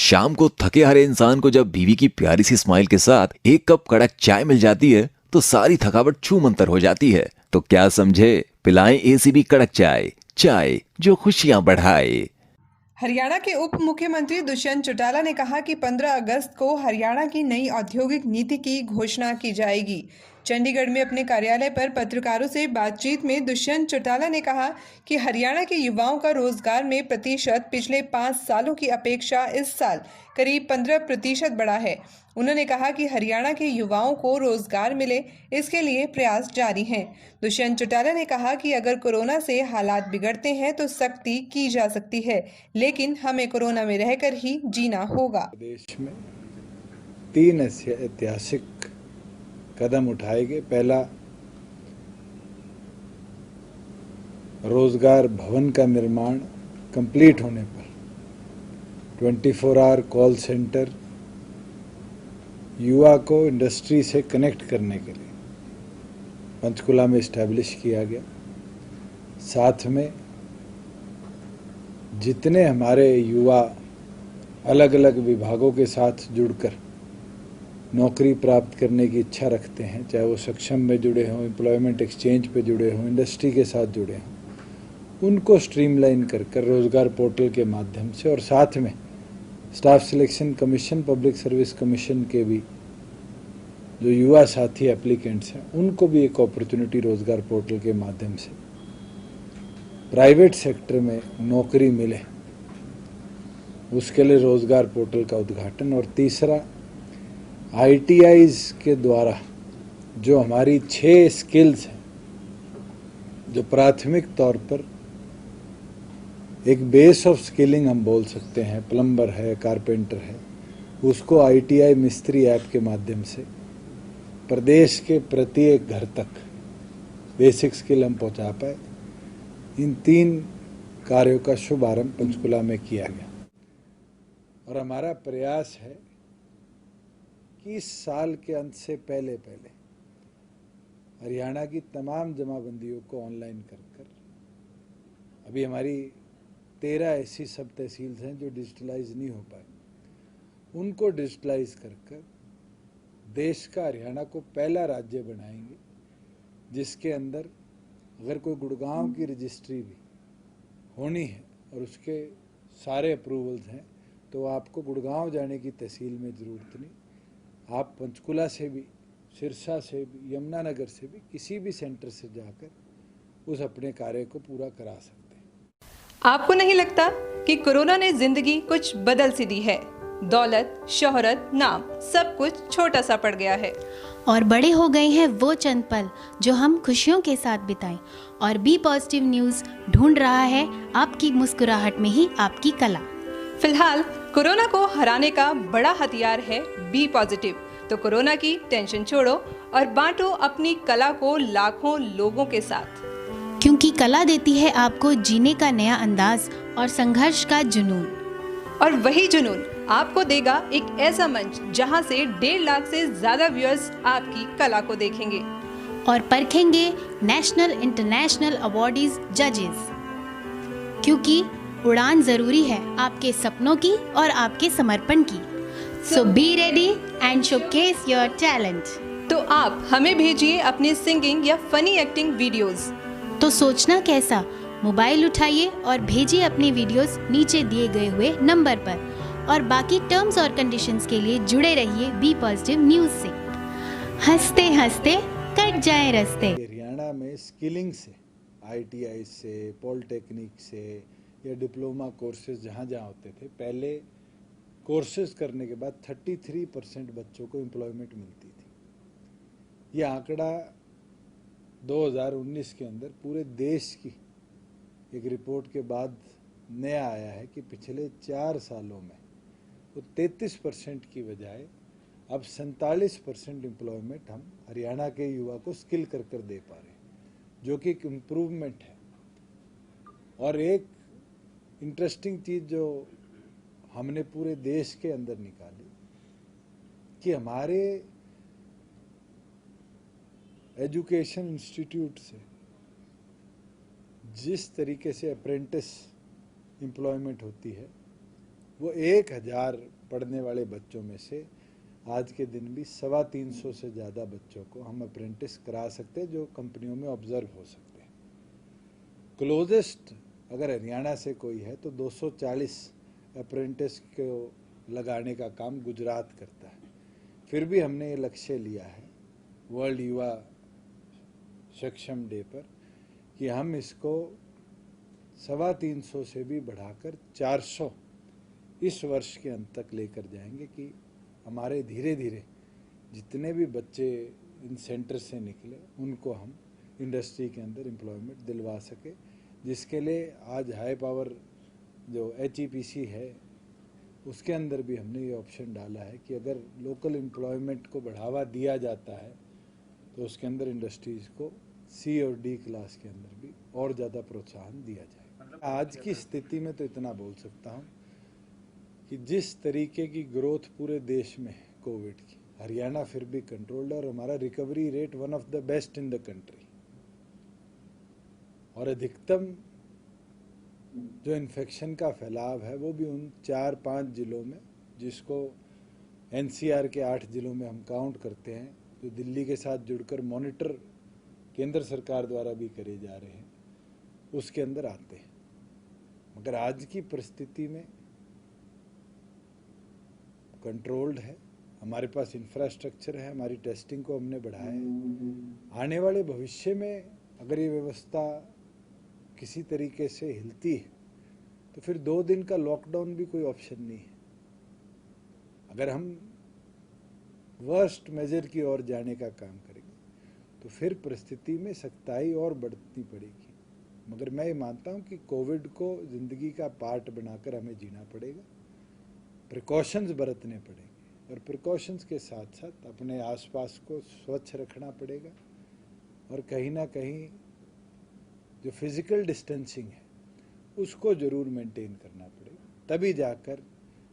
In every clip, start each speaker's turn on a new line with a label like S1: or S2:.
S1: शाम को थके हारे इंसान को जब बीवी की प्यारी सी स्माइल के साथ एक कप कड़क चाय मिल जाती है तो सारी थकावट छू मंतर हो जाती है। तो क्या समझे, पिलाएं एसीबी कड़क चाय, चाय जो खुशियां बढ़ाए।
S2: हरियाणा के उप मुख्यमंत्री दुष्यंत चौटाला ने कहा कि 15 अगस्त को हरियाणा की नई औद्योगिक नीति की घोषणा की जाएगी। चंडीगढ़ में अपने कार्यालय पर पत्रकारों से बातचीत में दुष्यंत चौटाला ने कहा कि हरियाणा के युवाओं का रोजगार में प्रतिशत पिछले 5 सालों की अपेक्षा इस साल करीब 15% बढ़ा है। उन्होंने कहा कि हरियाणा के युवाओं को रोजगार मिले, इसके लिए प्रयास जारी हैं। दुष्यंत चौटाला ने कहा कि अगर कोरोना से हालात बिगड़ते हैं तो सख्ती की जा सकती है, लेकिन हमें कोरोना में रहकर ही जीना होगा।
S3: देश में 3 ऐतिहासिक कदम उठाए गए। पहला, रोजगार भवन का निर्माण कंप्लीट होने पर 24 आवर कॉल सेंटर युवा को इंडस्ट्री से कनेक्ट करने के लिए पंचकुला में इस्टेब्लिश किया गया। साथ में जितने हमारे युवा अलग अलग विभागों के साथ जुड़कर नौकरी प्राप्त करने की इच्छा रखते हैं, चाहे वो सक्षम में जुड़े हों, एम्प्लॉयमेंट एक्सचेंज पे जुड़े हों, इंडस्ट्री के साथ जुड़े हों, उनको स्ट्रीमलाइन कर रोजगार पोर्टल के माध्यम से, और साथ में staff selection commission, public service commission के भी जो युवा साथी एप्लीकेंट्स हैं उनको भी एक अपॉर्चुनिटी रोजगार पोर्टल के माध्यम से प्राइवेट सेक्टर में नौकरी मिले, उसके लिए रोजगार पोर्टल का उद्घाटन। और तीसरा, आईटीआईज के द्वारा जो हमारी 6 स्किल्स हैं जो प्राथमिक तौर पर एक बेस ऑफ स्किलिंग हम बोल सकते हैं, प्लम्बर है, कारपेंटर है, उसको आईटीआई मिस्त्री ऐप के माध्यम से प्रदेश के प्रत्येक घर तक बेसिक स्किल हम पहुंचा पाए। इन 3 कार्यों का शुभारंभ पंचकुला में किया गया और हमारा प्रयास है कि इस साल के अंत से पहले हरियाणा की तमाम जमाबंदियों को ऑनलाइन कर अभी हमारी 13 ऐसी सब तहसील्स हैं जो डिजिटलाइज नहीं हो पाए, उनको डिजिटलाइज कर देश का हरियाणा को पहला राज्य बनाएंगे जिसके अंदर अगर कोई गुड़गांव की रजिस्ट्री भी होनी है और उसके सारे अप्रूवल्स हैं तो आपको गुड़गांव जाने की तहसील में ज़रूरत नहीं, आप पंचकुला से भी, सिरसा से भी, यमुनानगर से भी, किसी भी सेंटर से जाकर उस अपने कार्य को पूरा करा सकते हैं।
S2: आपको नहीं लगता कि कोरोना ने जिंदगी कुछ बदल सी दी है? दौलत, शोहरत, नाम सब कुछ छोटा सा पड़ गया है
S4: और बड़े हो गए हैं वो चंद पल जो हम खुशियों के साथ बिताएं। और बी पॉजिटिव न्यूज़ ढूंढ रहा है आपकी मुस्कुराहट में ही आपकी कला।
S2: फिलहाल कोरोना को हराने का बड़ा हथियार है बी पॉजिटिव। तो कोरोना की टेंशन छोड़ो और बांटो अपनी कला को लाखों लोगों के साथ,
S4: क्योंकि कला देती है आपको जीने का नया अंदाज और संघर्ष का जुनून।
S2: और वही जुनून आपको देगा एक ऐसा मंच जहां से 1.5 लाख से ज्यादा व्यूअर्स आपकी कला को देखेंगे
S4: और परखेंगे नेशनल इंटरनेशनल अवार्डीज जजेस। क्योंकि उड़ान जरूरी है आपके सपनों की और आपके समर्पण की। So be ready and showcase your talent.
S2: तो आप हमें भेजिए अपनी सिंगिंग या फनी एक्टिंग वीडियोस।
S4: तो सोचना कैसा, मोबाइल उठाइए और भेजिए अपने वीडियोस नीचे दिए गए हुए नंबर पर। और बाकी टर्म्स और कंडीशंस के लिए जुड़े रहिए बी पॉजिटिव न्यूज़ से। हंसते हंसते कट जाए रास्ते।
S3: हरियाणा में स्किलिंग से, आईटीआई से, पॉलिटेक्निक से या डिप्लोमा कोर्सेज जहाँ होते थे, पहले कोर्सेज करने के बाद 33% बच्चों को एम्प्लॉयमेंट मिलती थी। ये आंकड़ा 2019 के अंदर पूरे देश की एक रिपोर्ट के बाद नया आया है कि पिछले 4 सालों में वो 33% की बजाय अब 47% एम्प्लॉयमेंट हम हरियाणा के युवा को स्किल कर दे पा रहे हैं, जो कि एक इम्प्रूवमेंट है। और एक इंटरेस्टिंग चीज़ जो हमने पूरे देश के अंदर निकाली कि हमारे एजुकेशन इंस्टीट्यूट से जिस तरीके से अप्रेंटिस एम्प्लॉयमेंट होती है वो 1000 पढ़ने वाले बच्चों में से आज के दिन भी 350 से ज़्यादा बच्चों को हम अप्रेंटिस करा सकते हैं, जो कंपनियों में ऑब्जर्व हो सकते हैं। क्लोजेस्ट अगर हरियाणा से कोई है तो 240 अप्रेंटिस को लगाने का काम गुजरात करता है। फिर भी हमने ये लक्ष्य लिया है वर्ल्ड युवा सक्षम डे पर कि हम इसको 350 से भी बढ़ाकर 400 इस वर्ष के अंत तक लेकर जाएंगे, कि हमारे धीरे धीरे जितने भी बच्चे इन सेंटर से निकले उनको हम इंडस्ट्री के अंदर एम्प्लॉयमेंट दिलवा सके, जिसके लिए आज हाई पावर जो HEPC है उसके अंदर भी हमने ये ऑप्शन डाला है कि अगर लोकल एम्प्लॉयमेंट को बढ़ावा दिया जाता है तो उसके अंदर इंडस्ट्रीज़ को C और D क्लास के अंदर भी और ज़्यादा प्रोत्साहन दिया जाए। आज की स्थिति में तो इतना बोल सकता हूँ कि जिस तरीके की ग्रोथ पूरे देश में है कोविड की, हरियाणा फिर भी कंट्रोल्ड और हमारा recovery rate one of the best in the country. और अधिकतम जो इन्फेक्शन का फैलाव है वो भी उन 4-5 जिलों में, जिसको NCR के 8 जिलों में हम काउंट करते हैं, जो दिल्ली के साथ जुड़कर मॉनिटर केंद्र सरकार द्वारा भी करे जा रहे हैं, उसके अंदर आते हैं। मगर आज की परिस्थिति में कंट्रोल्ड है, हमारे पास इंफ्रास्ट्रक्चर है, हमारी टेस्टिंग को हमने बढ़ाया है। आने वाले भविष्य में अगर ये व्यवस्था किसी तरीके से हिलती है तो फिर 2 दिन का लॉकडाउन भी कोई ऑप्शन नहीं है। अगर हम वर्स्ट मेजर की ओर जाने का काम करेंगे तो फिर परिस्थिति में सख्ताई और बढ़ती पड़ेगी। मगर मैं ये मानता हूँ कि कोविड को जिंदगी का पार्ट बनाकर हमें जीना पड़ेगा, प्रिकॉशंस बरतने पड़ेंगे और प्रिकॉशंस के साथ साथ अपने आसपास को स्वच्छ रखना पड़ेगा और कहीं ना कहीं जो फिजिकल डिस्टेंसिंग है उसको जरूर मेंटेन करना पड़ेगा। तभी जाकर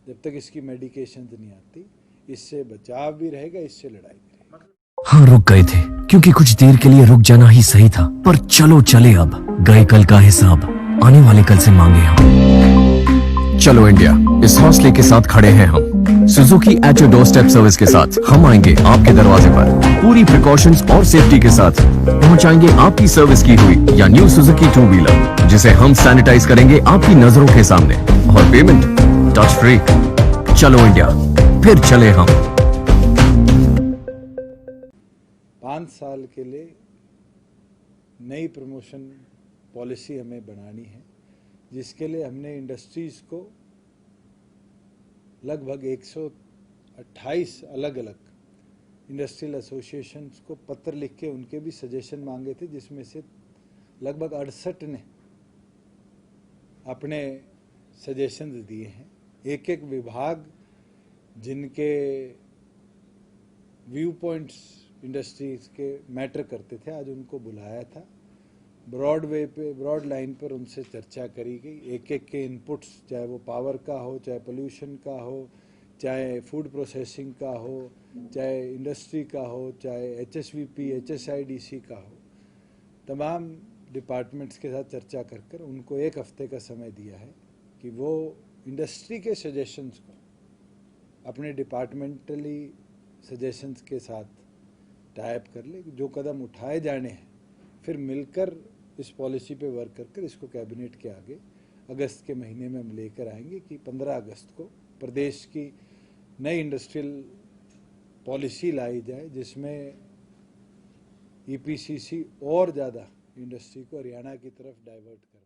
S3: जब तक इसकी मेडिकेशंस नहीं आती इससे बचाव भी रहेगा, इससे लड़ाई भी रहेगी।
S5: हाँ, रुक गए थे क्योंकि कुछ देर के लिए रुक जाना ही सही था, पर चलो चले अब। गए कल का हिसाब आने वाले कल से मांगे हम।
S6: चलो इंडिया, इस हौसले के साथ खड़े हैं हम। Suzuki at your doorstep service के साथ हम आएंगे आपके दरवाजे पर, पूरी प्रिकॉशंस और सेफ्टी के साथ पहुंचाएंगे आपकी सर्विस की हुई या न्यू सुजुकी 2 व्हीलर, जिसे हम सैनिटाइज करेंगे आपकी नजरों के सामने, और पेमेंट टच फ्री। चलो इंडिया, फिर चले हम।
S3: 5 साल के लिए नई प्रमोशन पॉलिसी हमें बनानी है, जिसके लिए हमने इंडस्ट्रीज को लगभग 128 अलग अलग इंडस्ट्रियल एसोसिएशंस को पत्र लिख के उनके भी सजेशन मांगे थे, जिसमें से लगभग 68 ने अपने सजेशंस दिए हैं। एक एक विभाग जिनके व्यू पॉइंट्स इंडस्ट्रीज के मैटर करते थे, आज उनको बुलाया था। ब्रॉड लाइन पर उनसे चर्चा करी गई। एक एक के इनपुट्स, चाहे वो पावर का हो, चाहे पोल्यूशन का हो, चाहे फूड प्रोसेसिंग का हो, चाहे इंडस्ट्री का हो, चाहे HSVP, HSIDC का हो, तमाम डिपार्टमेंट्स के साथ चर्चा कर कर उनको 1 हफ्ते का समय दिया है कि वो इंडस्ट्री के सजेशंस को अपने डिपार्टमेंटली सजेशंस के साथ टाइप कर ले, जो कदम उठाए जाने हैं, फिर मिलकर इस पॉलिसी पे वर्क कर इसको कैबिनेट के आगे अगस्त के महीने में हम लेकर आएंगे कि 15 अगस्त को प्रदेश की नई इंडस्ट्रियल पॉलिसी लाई जाए, जिसमें EPCC और ज़्यादा इंडस्ट्री को हरियाणा की तरफ डाइवर्ट कर